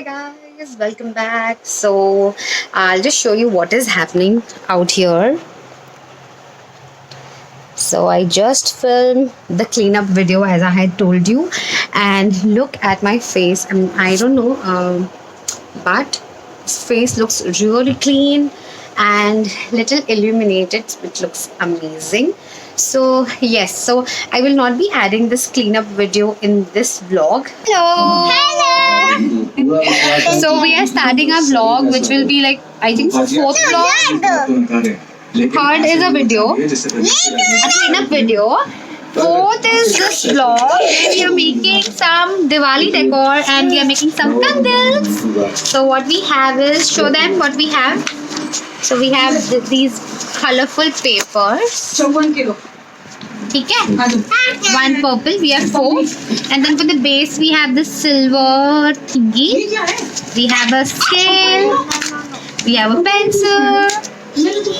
Hi guys, welcome back. So I'll just show you what is happening out here. So I just filmed the cleanup video as I had told you, and look at my face. I don't know, but this face looks really clean and little illuminated, which looks amazing. So yes, so I will not be adding this cleanup video in this vlog. Hello. So we are starting a vlog which will be like, I think, fourth vlog. Third is a video, a cleanup video. Fourth is this vlog where we are making some Diwali decor and we are making some candles. So what we have is, show them what we have. So we have these colorful papers. So 1 kilo. Okay. One purple, we have 4. And then for the base we have the silver thingy. We have a scale. We have a pencil.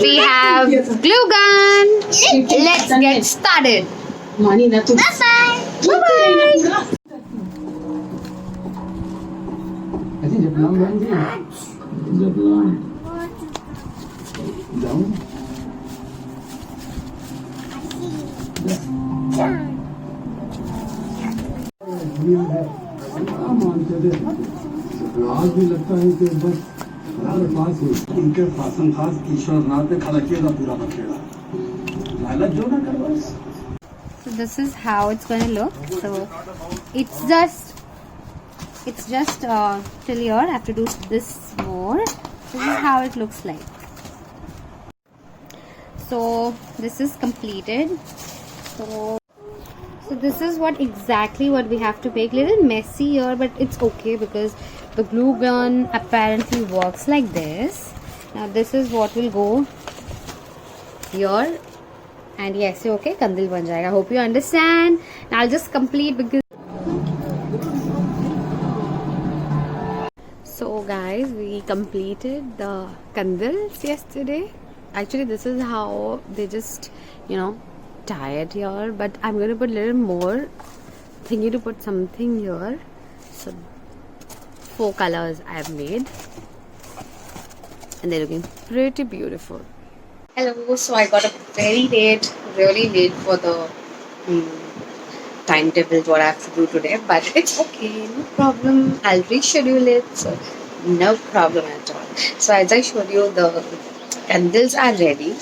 We have glue gun. Let's get started. Bye bye. Bye आज भी लगता है कि बस हमारे पास उनके पासन खास ईश्वरनाथ ने खड़ा किया था पूरा बखेड़ा लालच जो ना कर बस. So this is how it's going to look. So it's just till here. I have to do this more. This is how it looks like. So this is completed. So this is exactly what we have to make. Little messy here, but it's okay because the glue gun apparently works like this. Now this is what will go here. And yes, okay, kandil ban jayega. I hope you understand. Now I'll just complete because. So guys, we completed the candles yesterday. Actually, this is how they just, tie it here. But I'm going to put a little more thingy to put something here. So 4 colors I have made. And they're looking pretty beautiful. Hello, so I got up very late, really late for the timetable what I have to do today, but it's okay, no problem. I'll reschedule it, so no problem at all. So as I showed you, the candles are ready.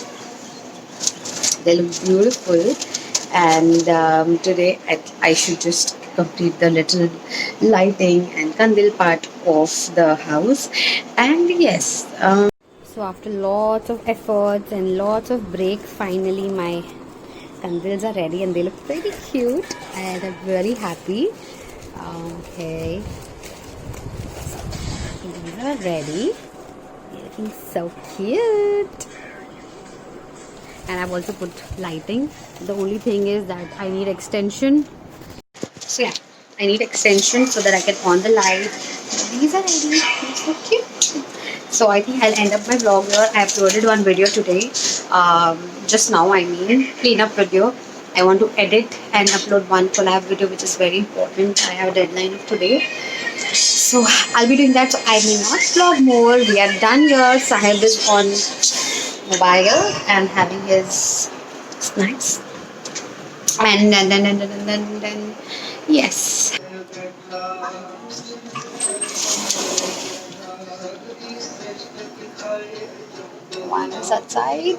They look beautiful, and today I should just complete the little lighting and candle part of the house. And yes, so after lots of efforts and lots of breaks, finally my candles are ready and they look pretty cute and I'm very happy. Okay, these are ready. They're looking so cute. And I've also put lighting. The only thing is that I need extension. So yeah, I need extension so that I can on the light. These are ready. They're so cute. So I think I'll end up my vlog here. I uploaded one video today. Just now, cleanup video. I want to edit and upload one collab video, which is very important. I have a deadline of today. So I'll be doing that. So I may not vlog more. We are done here. Sahib is on mobile and having his snacks. And then yes. One is outside.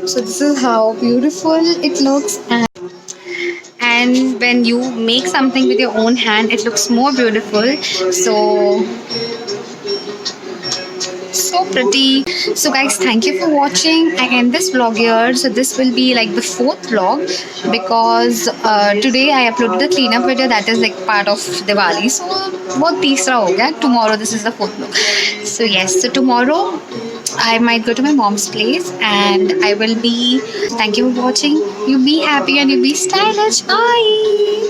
So this is how beautiful it looks, and when you make something with your own hand, it looks more beautiful. So pretty. So guys, thank you for watching. I end this vlog here. So this will be like the 4th vlog because today I uploaded the cleanup video that is like part of Diwali. So what teesra ho gaya. Tomorrow this is the 4th vlog. So yes, so tomorrow I might go to my mom's place and I will be. Thank you for watching. You be happy and you be stylish. Bye.